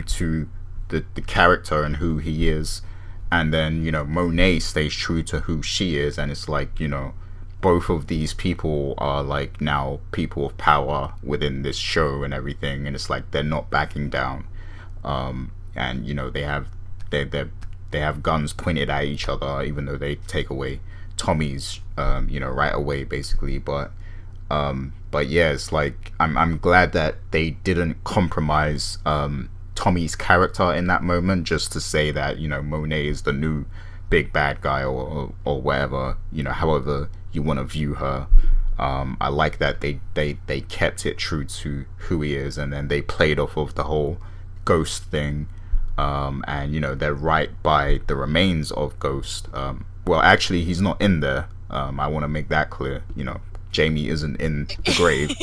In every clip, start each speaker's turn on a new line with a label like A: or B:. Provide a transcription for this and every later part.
A: to the character and who he is, and then Monet stays true to who she is, and it's like both of these people are like now people of power within this show and everything, and it's like they're not backing down, and they have guns pointed at each other, even though they take away Tommy's right away basically, but yeah, it's like I'm glad that they didn't compromise Tommy's character in that moment just to say that Monet is the new big bad guy, or whatever, however you want to view her. I like that they kept it true to who he is, and then they played off of the whole Ghost thing, and they're right by the remains of Ghost. Well, actually, he's not in there. I want to make that clear. Jamie isn't in the grave,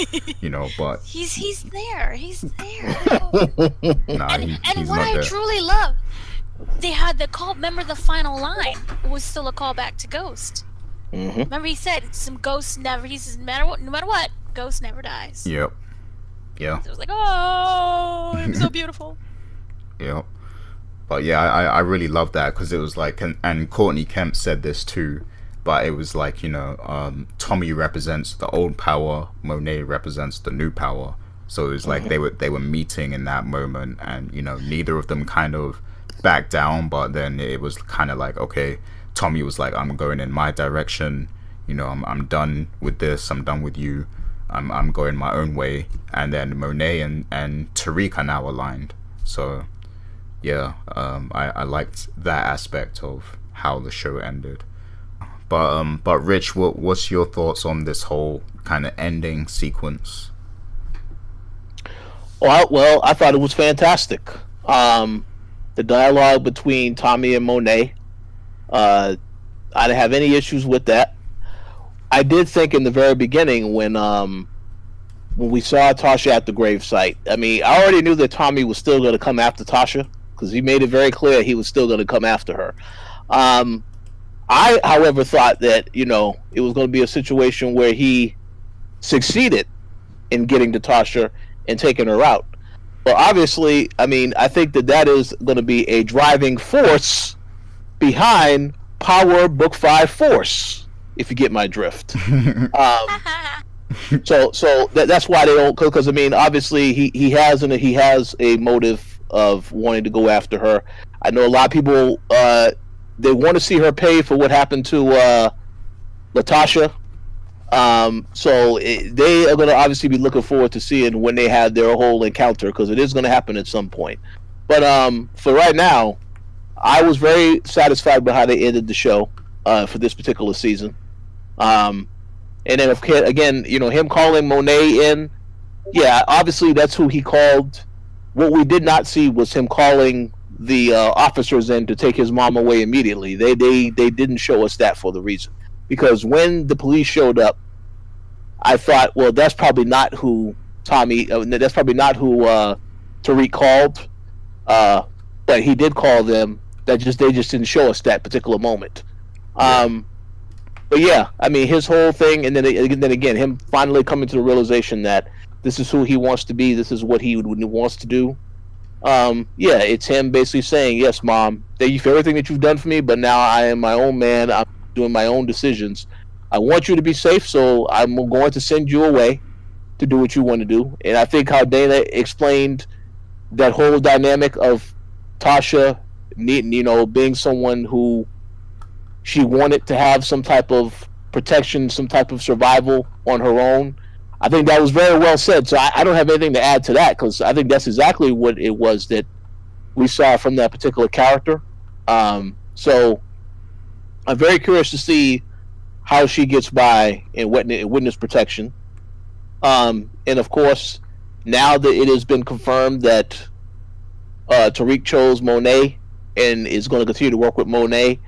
A: but
B: he's there. He's there.
A: Nah, he's
B: what
A: not
B: I
A: there.
B: truly love, they had the call. Remember the final line was still a callback to Ghost.
C: Mm-hmm.
B: Remember he said, "Some ghosts never." He says, "No matter what, Ghost never dies."
A: Yep. Yeah.
B: So it was like, oh, it was so beautiful.
A: Yep. But yeah, I really love that, because it was like, and Courtney Kemp said this too, but it was like, Tommy represents the old power, Monet represents the new power. So it was like they were meeting in that moment, and neither of them kind of backed down, but then it was kind of like, okay, Tommy was like, I'm going in my direction, I'm done with this, I'm done with you, I'm going my own way, and then Monet and Tariq are now aligned. So yeah, I liked that aspect of how the show ended. But Rich, what's your thoughts on this whole kind of ending sequence?
C: Well, I thought it was fantastic. The dialogue between Tommy and Monet, I didn't have any issues with that. I did think in the very beginning when we saw Tasha at the gravesite, I mean, I already knew that Tommy was still going to come after Tasha, because he made it very clear he was still going to come after her. I, however, thought that, it was going to be a situation where he succeeded in getting to Tasha and taking her out. But obviously, I mean, I think that is going to be a driving force behind Power Book 5 Force, if you get my drift. So that's why they don't, because I mean, obviously he has a motive of wanting to go after her. I know a lot of people they want to see her pay for what happened to Latasha. So they are going to obviously be looking forward to seeing when they have their whole encounter, because it is going to happen at some point. But for right now, I was very satisfied with how they ended the show for this particular season. And then again, him calling Monet in, yeah, obviously that's who he called. What we did not see was him calling the officers in to take his mom away immediately. They didn't show us that for the reason, because when the police showed up, I thought, well, that's probably not who that's probably not who Tariq called, but he did call them. They just didn't show us that particular moment. But yeah, I mean, his whole thing, and then again, him finally coming to the realization that this is who he wants to be, this is what he wants to do. Yeah, it's him basically saying, yes, Mom, thank you for everything that you've done for me, but now I am my own man, I'm doing my own decisions. I want you to be safe, so I'm going to send you away to do what you want to do. And I think how Dana explained that whole dynamic of Tasha, being someone who she wanted to have some type of protection, some type of survival on her own. I think that was very well said. So I don't have anything to add to that, because I think that's exactly what it was that we saw from that particular character. So I'm very curious to see how she gets by in witness protection. And of course, now that it has been confirmed that Tariq chose Monet and is going to continue to work with Monet,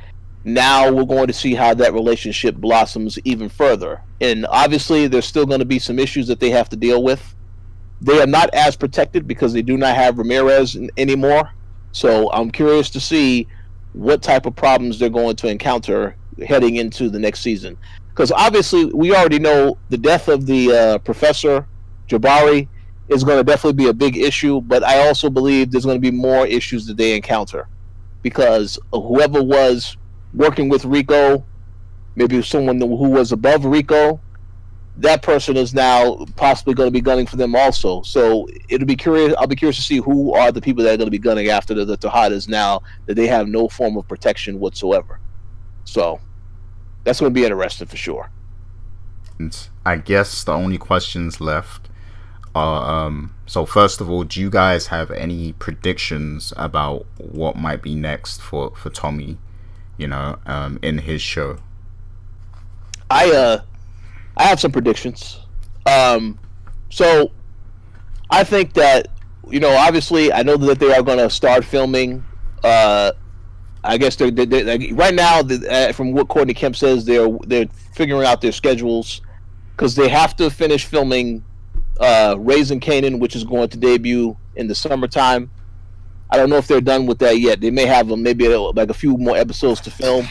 C: now we're going to see how that relationship blossoms even further. And obviously, there's still going to be some issues that they have to deal with. They are not as protected because they do not have Ramirez anymore. So I'm curious to see what type of problems they're going to encounter heading into the next season. Because obviously, we already know the death of the Professor Jabari is going to definitely be a big issue. But I also believe there's going to be more issues that they encounter because whoever was working with Rico, maybe someone who was above Rico, that person is now possibly going to be gunning for them also. So it'll be curious. I'll be curious to see who are the people that are going to be gunning after the Tejadas now that they have no form of protection whatsoever. So that's going to be interesting for sure.
A: And I guess the only questions left are, so first of all, do you guys have any predictions about what might be next for Tommy, in his show?
C: I have some predictions. So I think that, obviously I know that they are going to start filming. I guess they're right now, from what Courtney Kemp says, they're figuring out their schedules because they have to finish filming Raising Kanan, which is going to debut in the summertime. I don't know if they're done with that yet. They may have maybe like a few more episodes to film.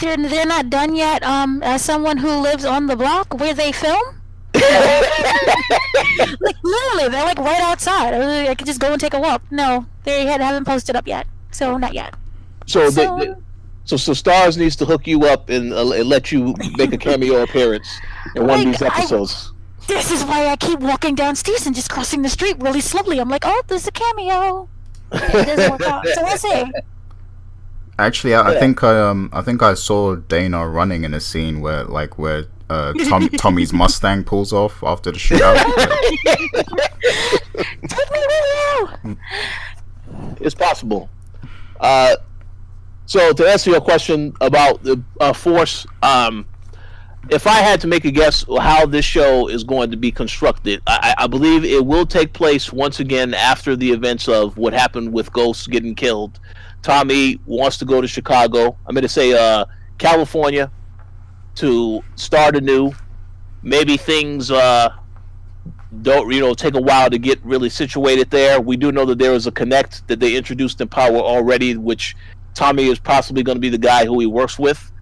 B: They're not done yet. As someone who lives on the block where they film, like literally, they're like right outside. I could just go and take a walk. No, they haven't posted up yet, so not yet.
C: So Stars needs to hook you up and let you make a cameo appearance in one of these episodes.
B: This is why I keep walking downstairs and just crossing the street really slowly. I'm like, oh, there's a cameo. It doesn't work out. So we'll see.
A: Actually, I think I saw Dana running in a scene where Tommy's Mustang pulls off after the shootout.
B: Take me with you.
C: It's possible. So to answer your question about the Force, if I had to make a guess how this show is going to be constructed, I believe it will take place once again after the events of what happened with Ghost getting killed. Tommy wants to go to Chicago. I'm going to say California to start anew. Maybe things don't take a while to get really situated there. We do know that there is a connect that they introduced in Power already, which Tommy is possibly going to be the guy who he works with.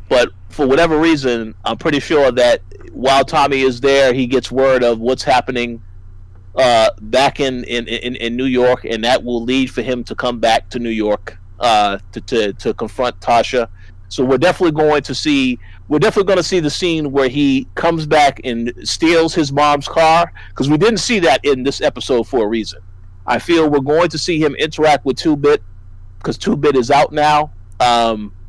C: But for whatever reason, I'm pretty sure that while Tommy is there, he gets word of what's happening back in New York, and that will lead for him to come back to New York to confront Tasha. So we're definitely going to see the scene where he comes back and steals his mom's car, because we didn't see that in this episode for a reason. I feel we're going to see him interact with 2-Bit because 2-Bit is out now.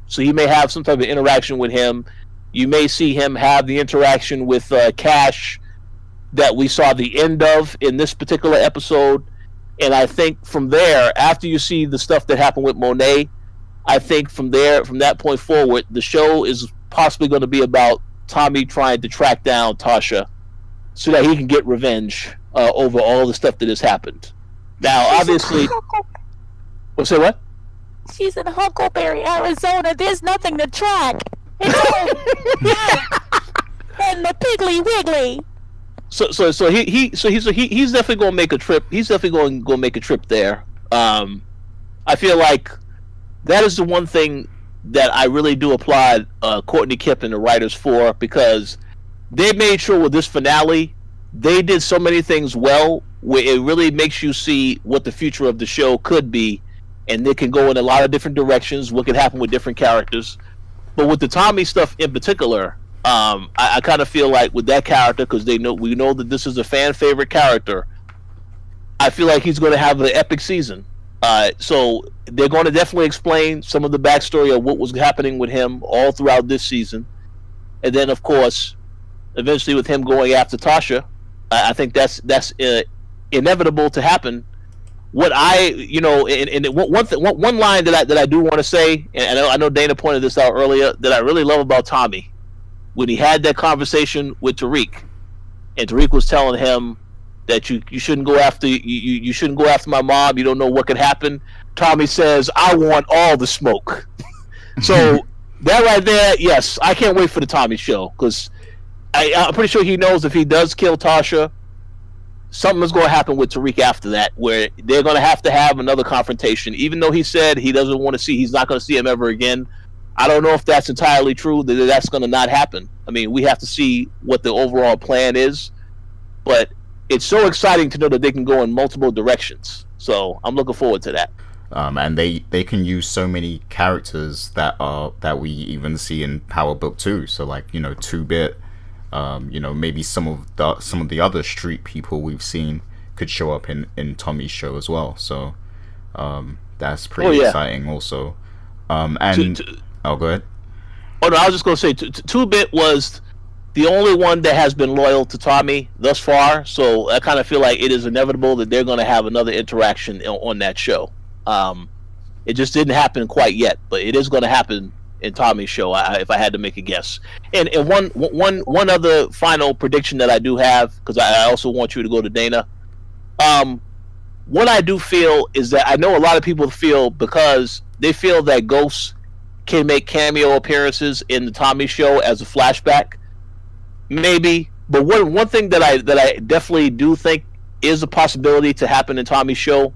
C: So he may have some type of interaction with him. You may see him have the interaction with Cash that we saw the end of in this particular episode. And I think from there, after you see the stuff that happened with Monet, I think from that point forward, the show is possibly going to be about Tommy trying to track down Tasha so that he can get revenge over all the stuff that has happened. Now, obviously... Say what?
B: She's in Huckleberry, Arizona. There's nothing to track. It's all and the Piggly Wiggly.
C: So he's definitely going to make a trip. He's definitely going to go make a trip there. I feel like that is the one thing that I really do applaud Courtney Kemp and the writers for, because they made sure with this finale they did so many things well, where it really makes you see what the future of the show could be. And they can go in a lot of different directions, what could happen with different characters. But with the Tommy stuff in particular, I kind of feel like with that character, because we know that this is a fan favorite character, I feel like he's going to have an epic season. So they're going to definitely explain some of the backstory of what was happening with him all throughout this season. And then, of course, eventually with him going after Tasha, I think that's inevitable to happen. What one line that I do want to say, and I know Dana pointed this out earlier, that I really love about Tommy, when he had that conversation with Tariq, and Tariq was telling him that you shouldn't go after you shouldn't go after my mom. You don't know what could happen. Tommy says, "I want all the smoke." So that right there, yes, I can't wait for the Tommy show, because I'm pretty sure he knows if he does kill Tasha, something's going to happen with Tariq after that, where they're going to have another confrontation. Even though he said he's not going to see him ever again. I don't know if that's entirely true, that's going to not happen. I mean, we have to see what the overall plan is. But it's so exciting to know that they can go in multiple directions. So I'm looking forward to that.
A: And they can use so many characters that we even see in Power Book 2. So like, you know, 2-Bit, you know, maybe some of the other street people we've seen could show up in Tommy's show as well. So that's pretty exciting also. And oh, go ahead.
C: Oh no, I was just gonna say 2-Bit was the only one that has been loyal to Tommy thus far. So I kind of feel like it is inevitable that they're going to have another interaction on that show. It just didn't happen quite yet, but it is going to happen in Tommy's show, if I had to make a guess. And one other final prediction that I do have, because I also want you to go to Dana. What I do feel is that I know a lot of people feel, because they feel that Ghost can make cameo appearances in the Tommy show as a flashback. Maybe, but one thing that I definitely do think is a possibility to happen in Tommy's show.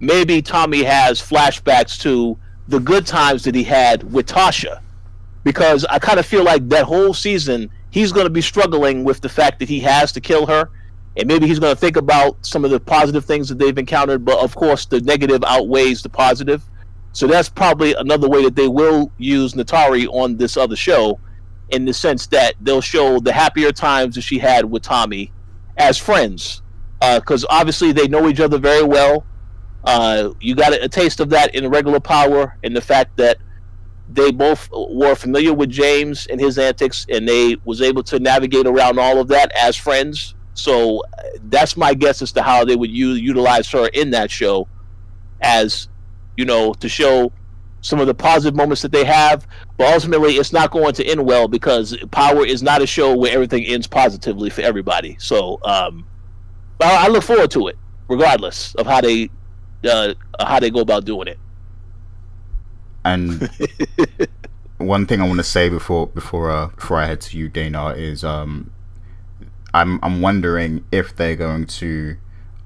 C: Maybe Tommy has flashbacks to the good times that he had with Tasha, because I kind of feel like that whole season he's going to be struggling with the fact that he has to kill her, and maybe he's going to think about some of the positive things that they've encountered, but of course the negative outweighs the positive. So that's probably another way that they will use Natari on this other show, in the sense that they'll show the happier times that she had with Tommy as friends, because obviously they know each other very well. You got a taste of that in regular Power, in the fact that they both were familiar with James and his antics, and they was able to navigate around all of that as friends. So that's my guess as to how they would utilize her in that show, as, you know, to show some of the positive moments that they have, but ultimately it's not going to end well, because Power is not a show where everything ends positively for everybody. So I look forward to it, regardless of how they go about doing it.
A: And one thing I want to say before I head to you, Dana, is I'm wondering if they're going to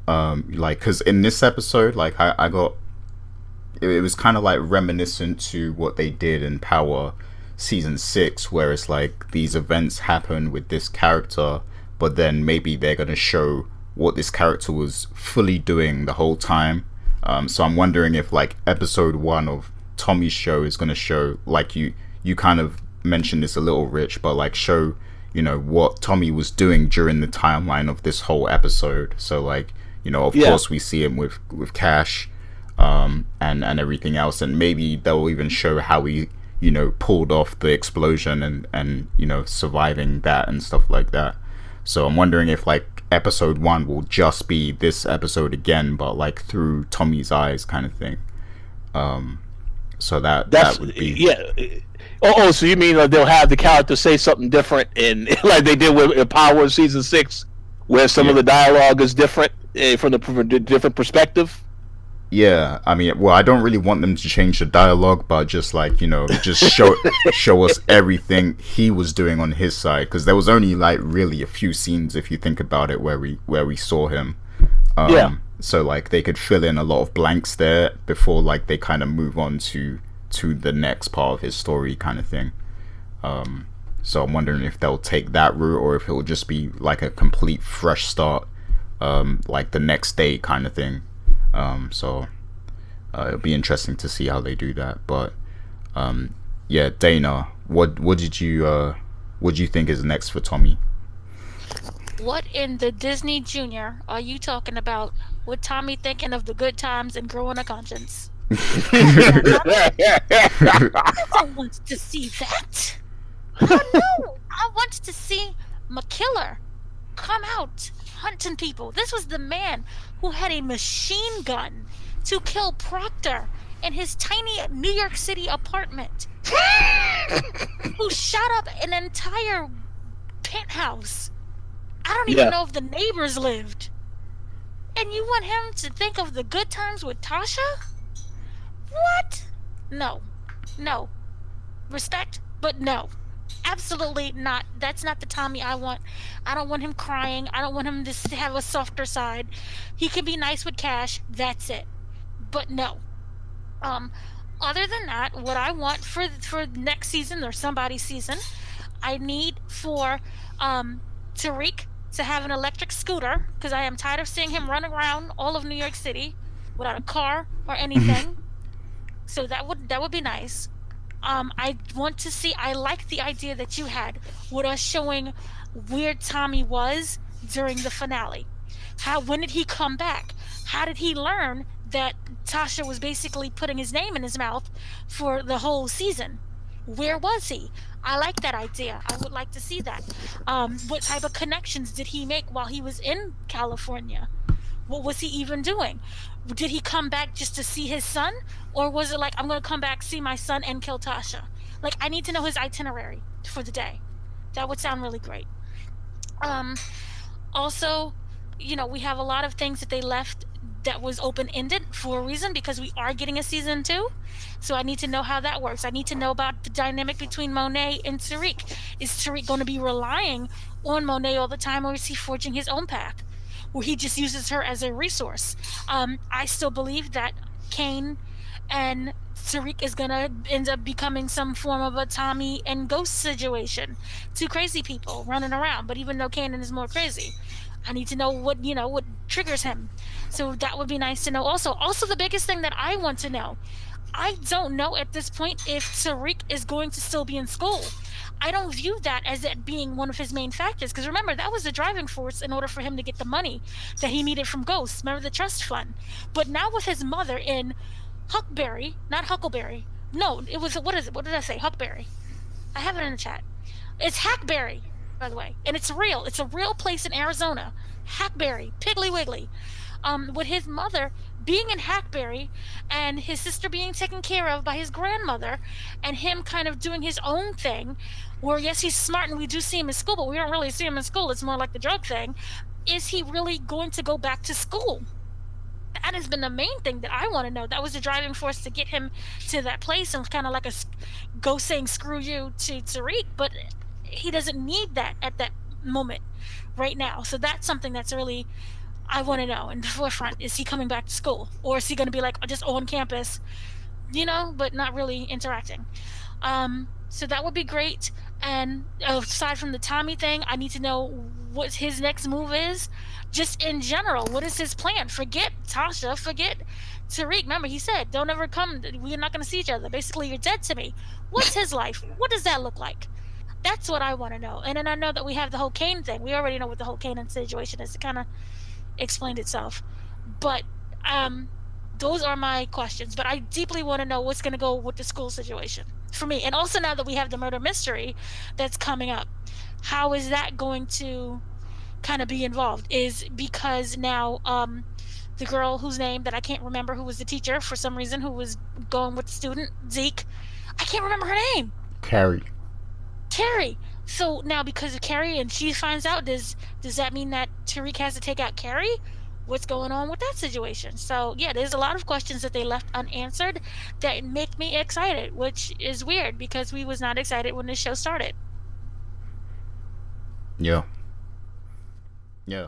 A: like, because in this episode, like I got, it was kind of like reminiscent to what they did in Power season 6, where it's like these events happen with this character, but then maybe they're going to show what this character was fully doing the whole time. So I'm wondering if like episode 1 of Tommy's show is going to show, like you kind of mentioned this a little, Rich, but like show, you know, what Tommy was doing during the timeline of this whole episode. So like, you know, of course we see him with Cash, and everything else, and maybe they'll even show how he, you know, pulled off the explosion and you know, surviving that and stuff like that. So I'm wondering if like episode 1 will just be this episode again, but like through Tommy's eyes, kind of thing. So that would be
C: so you mean they'll have the character say something different, in like they did with Power season 6, where some of the dialogue is different from the different perspective?
A: Yeah, I mean, well, I don't really want them to change the dialogue, but just like, you know, just show us everything he was doing on his side, because there was only like really a few scenes, if you think about it, where we saw him. So like they could fill in a lot of blanks there before like they kind of move on to the next part of his story, kind of thing. So I'm wondering if they'll take that route, or if it will just be like a complete fresh start, like the next day kind of thing. So it'll be interesting to see how they do that. But yeah, Dana, what did you think is next for Tommy?
B: What in the Disney Junior are you talking about with Tommy thinking of the good times and growing a conscience? I don't want to see that. Oh no! I want to see McKiller come out hunting people. This was the man who had a machine gun to kill Proctor in his tiny New York City apartment, who shot up an entire penthouse. I don't even know if the neighbors lived. And you want him to think of the good times with Tasha? What? No. Respect, but no. Absolutely not. That's not the Tommy I want. I don't want him crying. I don't want him to have a softer side. He can be nice with Cash. That's it. But no. Other than that, what I want for next season or somebody's season, I need for Tariq to have an electric scooter because I am tired of seeing him running around all of New York City without a car or anything. So that would be nice. I want to see. I like the idea that you had with us showing where Tommy was during the finale. How when did he come back? How did he learn that Tasha was basically putting his name in his mouth for the whole season? Where was he? I like that idea. I would like to see that. What type of connections did he make while he was in California? What was he even doing? Did he come back just to see his son? Or was it like, I'm going to come back, see my son, and kill Tasha? Like, I need to know his itinerary for the day. That would sound really great. Um, Also, we have a lot of things that they left that was open ended for a reason because we are getting a season 2. So I need to know how that works. I need to know about the dynamic between Monet and Tariq. Is Tariq going to be relying on Monet all the time, or is he forging his own path where he just uses her as a resource? I still believe that Kane and Tariq is gonna end up becoming some form of a Tommy and Ghost situation. Two crazy people running around, but even though Kanan is more crazy, I need to know what triggers him. So that would be nice to know. Also the biggest thing that I want to know, I don't know at this point if Tariq is going to still be in school. I don't view that as it being one of his main factors because remember that was the driving force in order for him to get the money that he needed from Ghost. Remember the trust fund. But now with his mother in Huckberry, not Huckleberry. No, it was what is it? What did I say? Huckberry. I have it in the chat. It's Hackberry, by the way, and it's real. It's a real place in Arizona. Hackberry, Piggly Wiggly. With his mother being in Hackberry and his sister being taken care of by his grandmother, and him kind of doing his own thing, where yes, he's smart and we do see him in school, but we don't really see him in school. It's more like the drug thing. Is he really going to go back to school? That has been the main thing that I want to know. That was the driving force to get him to that place and kind of like a go saying screw you to Tariq, but he doesn't need that at that moment right now. So that's something that's really I want to know in the forefront. Is he coming back to school, or is he going to be like just on campus, but not really interacting? So that would be great. And aside from the Tommy thing, I need to know what his next move is. Just in general, what is his plan? Forget Tasha, forget Tariq. Remember, he said, don't ever come, we're not going to see each other. Basically, you're dead to me. What's his life? What does that look like? That's what I want to know. And then I know that we have the whole Kane thing. We already know what the whole Kanan situation is. It kind of explained itself. But those are my questions. But I deeply want to know what's going to go with the school situation for me. And also now that we have the murder mystery that's coming up, how is that going to kind of be involved? Is because now the girl whose name that I can't remember, who was the teacher for some reason, who was going with the student, Zeke, I can't remember her name.
A: Carrie. So now because of Carrie and she finds out, does that mean that Tariq has to take out Carrie? What's going on with that situation? So yeah, there's a lot of questions that they left unanswered that make me excited, which is weird because we was not excited when this show started. Yeah. Yeah.